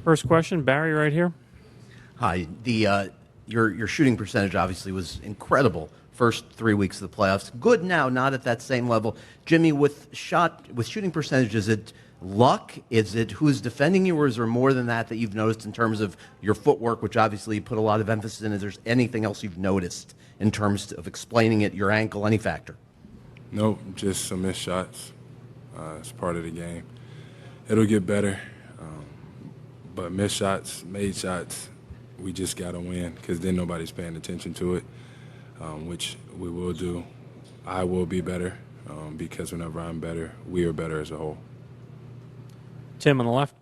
First question, Barry, right here. Hi. Your shooting percentage obviously was incredible first 3 weeks of the playoffs. Good now, not at that same level. Jimmy, with shooting percentage, is it luck? Is it who's defending you, or is there more than that you've noticed in terms of your footwork, which obviously you put a lot of emphasis in? Is there anything else you've noticed in terms of explaining it, your ankle, any factor? Nope, just some missed shots. It's part of the game. It'll get better, but missed shots, made shots, we just got to win because then nobody's paying attention to it, which we will do. I will be better because whenever I'm better, we are better as a whole. Tim on the left.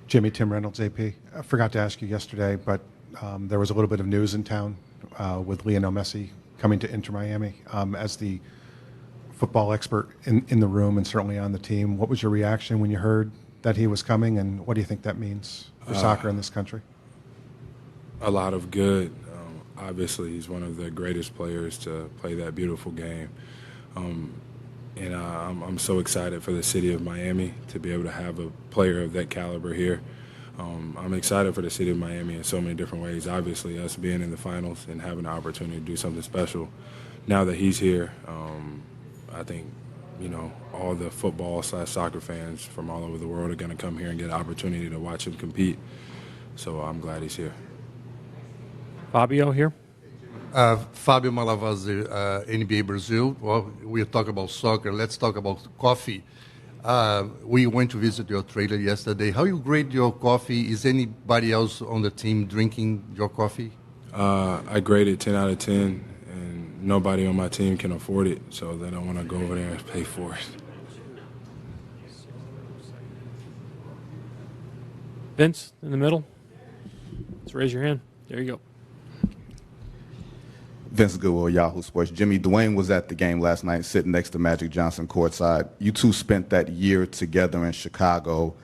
Jimmy, Tim Reynolds, AP. I forgot to ask you yesterday, but there was a little bit of news in town with Lionel Messi coming to Inter Miami. As the football expert in the room and certainly on the team, what was your reaction when you heard that he was coming, and what do you think that means for soccer in this country? A lot of good. Obviously, he's one of the greatest players to play that beautiful game. And I'm so excited for the city of Miami to be able to have a player of that caliber here. I'm excited for the city of Miami in so many different ways. Obviously, us being in the finals and having the opportunity to do something special. Now that he's here, I think, all the football/soccer fans from all over the world are going to come here and get an opportunity to watch him compete. So I'm glad he's here. Fabio here. Fábio Malavasi, NBA Brazil. Well, we talk about soccer. Let's talk about coffee. We went to visit your trailer yesterday. How you grade your coffee? Is anybody else on the team drinking your coffee? I grade it 10 out of 10, and nobody on my team can afford it, so they don't want to go over there and pay for it. Vince in the middle. Let's raise your hand. There you go. Vince Goodwill, Yahoo Sports. Jimmy, Dwyane was at the game last night sitting next to Magic Johnson courtside. You two spent that year together in Chicago,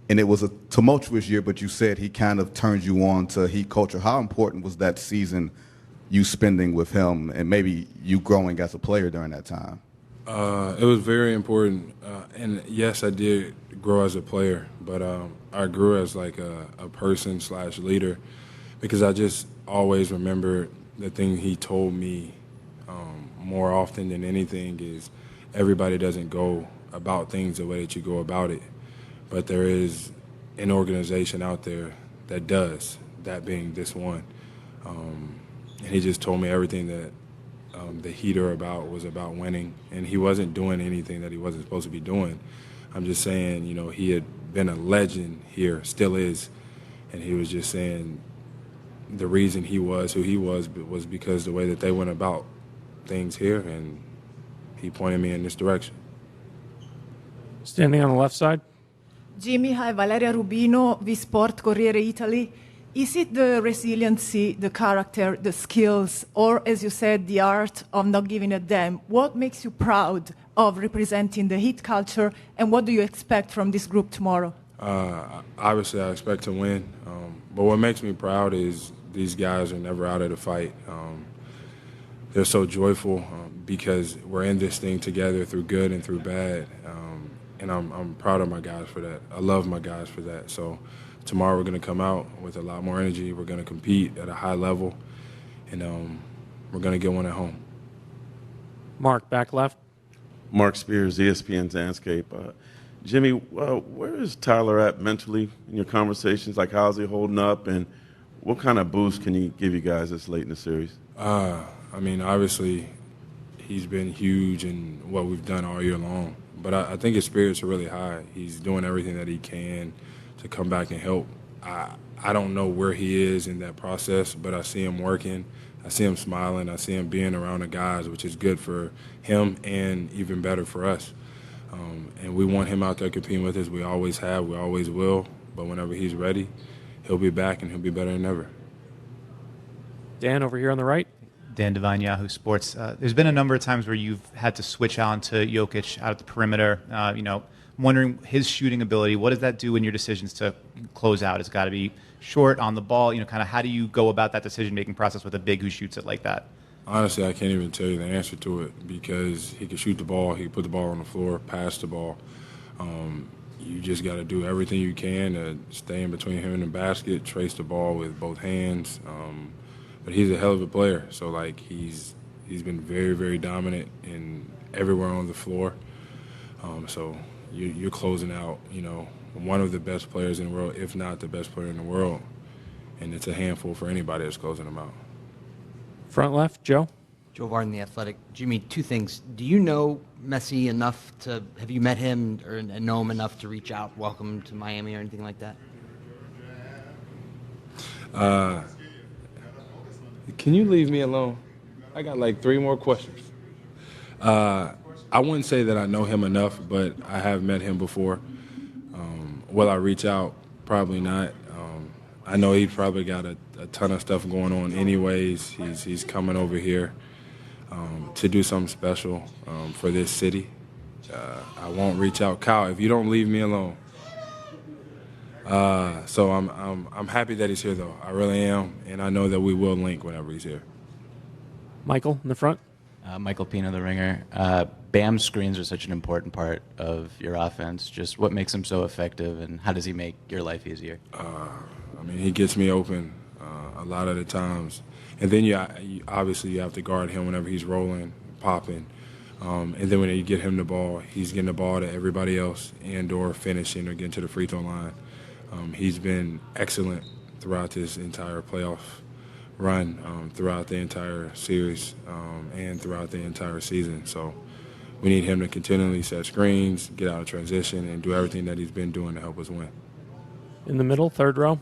and it was a tumultuous year, but you said he kind of turned you on to Heat culture. How important was that season you spending with him and maybe you growing as a player during that time? It was very important. And, yes, I did grow as a player, but I grew as like a person/leader because I just always remember the thing he told me more often than anything is everybody doesn't go about things the way that you go about it, but there is an organization out there that does, that being this one. And he just told me everything that the Heat are about was about winning, and he wasn't doing anything that he wasn't supposed to be doing. I'm just saying, he had been a legend here, still is, and he was just saying the reason he was who he was because the way that they went about things here, and he pointed me in this direction. Standing on the left side. Jimmy, hi, Valeria Rubino, V-Sport, Corriere Italy. Is it the resiliency, the character, the skills, or, as you said, the art of not giving a damn? What makes you proud of representing the Heat culture, and what do you expect from this group tomorrow? Obviously, I expect to win, but what makes me proud is these guys are never out of the fight. They're so joyful because we're in this thing together through good and through bad, and I'm proud of my guys for that. I love my guys for that. So tomorrow we're going to come out with a lot more energy. We're going to compete at a high level, and we're going to get one at home. Mark, back left. Mark Spears, ESPN's Landscape. Jimmy, where is Tyler at mentally in your conversations? Like, how's he holding up, and what kind of boost can he give you guys this late in the series? Obviously, he's been huge in what we've done all year long. But I think his spirits are really high. He's doing everything that he can to come back and help. I don't know where he is in that process, but I see him working. I see him smiling. I see him being around the guys, which is good for him and even better for us. And we want him out there competing with us. We always have. We always will. But whenever he's ready, he'll be back, and he'll be better than ever. Dan, over here on the right. Dan Devine, Yahoo Sports. There's been a number of times where you've had to switch on to Jokic out at the perimeter. I'm wondering his shooting ability. What does that do in your decisions to close out? It's got to be short, on the ball. Kind of how do you go about that decision-making process with a big who shoots it like that? Honestly, I can't even tell you the answer to it because he can shoot the ball, he can put the ball on the floor, pass the ball. you just got to do everything you can to stay in between him and the basket, trace the ball with both hands. But he's a hell of a player. So, like, he's been very, very dominant in everywhere on the floor. So you're closing out, one of the best players in the world, if not the best player in the world. And it's a handful for anybody that's closing them out. Front left, Joe. Joe Varden, The Athletic. Jimmy, two things. Do you know Messi enough have you met him or know him enough to reach out, welcome him to Miami or anything like that? Can you leave me alone? I got like 3 more questions. I wouldn't say that I know him enough, but I have met him before. Will I reach out? Probably not. I know he's probably got a ton of stuff going on anyways. He's coming over here to do something special for this city. I won't reach out. Kyle, if you don't leave me alone. So I'm happy that he's here, though. I really am, and I know that we will link whenever he's here. Michael in the front. Michael Pina, The Ringer. Bam screens are such an important part of your offense. Just what makes him so effective, and how does he make your life easier? He gets me open a lot of the times. And then obviously you have to guard him whenever he's rolling, popping. And then when you get him the ball, he's getting the ball to everybody else and or finishing or getting to the free throw line. He's been excellent throughout this entire playoff run, throughout the entire series, and throughout the entire season. So we need him to continually set screens, get out of transition, and do everything that he's been doing to help us win. In the middle, third row.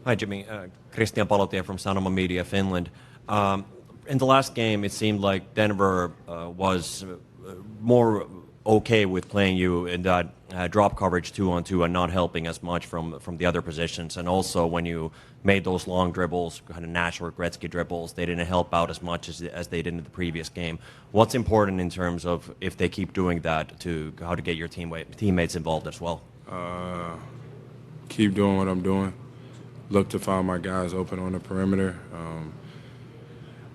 Hi, Jimmy. Christian Palotie from Sanoma Media, Finland. In the last game, it seemed like Denver was more okay with playing you in that drop coverage 2-on-2 and not helping as much from the other positions. And also when you made those long dribbles, kind of Nash or Gretzky dribbles, they didn't help out as much as they did in the previous game. What's important in terms of if they keep doing that to how to get your teammates involved as well? Keep doing what I'm doing. Look to find my guys open on the perimeter.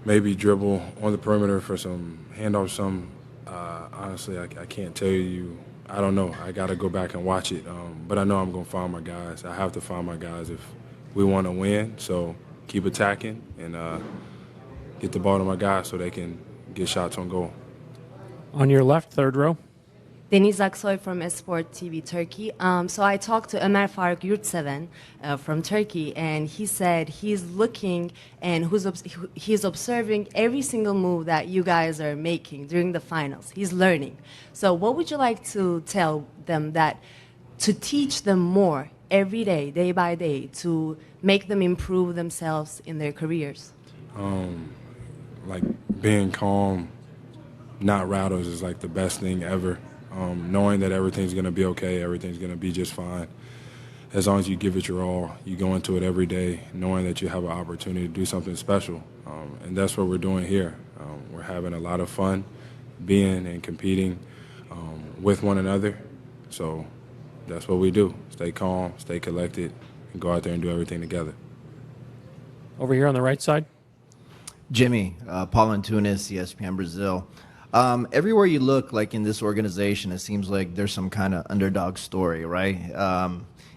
Maybe dribble on the perimeter for some handoffs. Honestly, I can't tell you. I don't know. I got to go back and watch it. But I know I'm going to find my guys. I have to find my guys if we want to win. So keep attacking and get the ball to my guys so they can get shots on goal. On your left, third row. Deniz Aksoy from Esport TV Turkey. So I talked to Ömer Faruk Yurtseven from Turkey, and he said he's looking and he's observing every single move that you guys are making during the finals. He's learning. So what would you like to tell them to teach them more every day by day, to make them improve themselves in their careers? Like being calm, not rattled is like the best thing ever. Knowing that everything's going to be okay, everything's going to be just fine. As long as you give it your all, you go into it every day knowing that you have an opportunity to do something special. And that's what we're doing here. We're having a lot of fun being and competing with one another. So that's what we do. Stay calm, stay collected, and go out there and do everything together. Over here on the right side. Jimmy, Paul Antunes, ESPN Brazil. Everywhere you look, like in this organization, it seems like there's some kind of underdog story, right?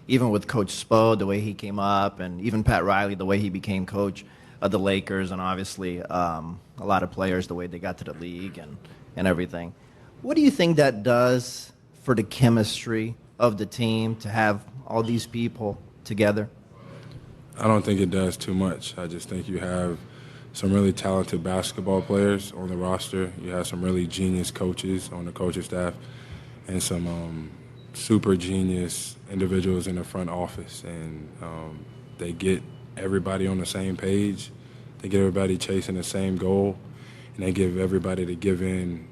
Even with Coach Spo, the way he came up, and even Pat Riley, the way he became coach of the Lakers, and obviously a lot of players, the way they got to the league and everything. What do you think that does for the chemistry of the team to have all these people together? I don't think it does too much. I just think you have some really talented basketball players on the roster. You have some really genius coaches on the coaching staff and some super genius individuals in the front office. And they get everybody on the same page. They get everybody chasing the same goal. And they give everybody to give in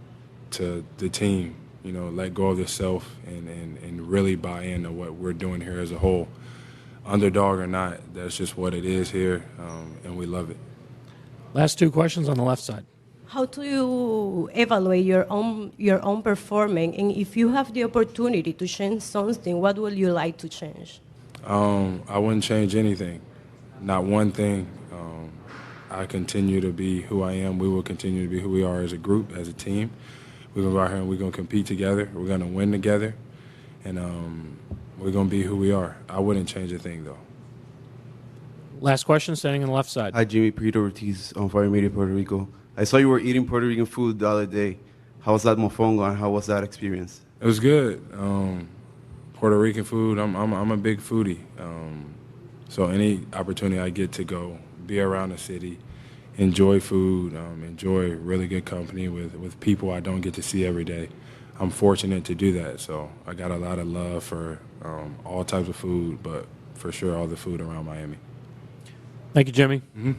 to the team, let go of the self and really buy into what we're doing here as a whole. Underdog or not, that's just what it is here, and we love it. Last 2 questions on the left side. How do you evaluate your own performance, and if you have the opportunity to change something, what would you like to change? I wouldn't change anything, not one thing. I continue to be who I am. We will continue to be who we are as a group, as a team. We're going to go out here and we're going to compete together. We're going to win together, and we're going to be who we are. I wouldn't change a thing, though. Last question, standing on the left side. Hi, Jimmy. Pedro Ortiz on Fire Media, Puerto Rico. I saw you were eating Puerto Rican food the other day. How was that mofongo, and how was that experience? It was good. Puerto Rican food, I'm a big foodie. So any opportunity I get to go be around the city, enjoy food, enjoy really good company with people I don't get to see every day, I'm fortunate to do that. So I got a lot of love for all types of food, but for sure all the food around Miami. Thank you, Jimmy. Mm-hmm.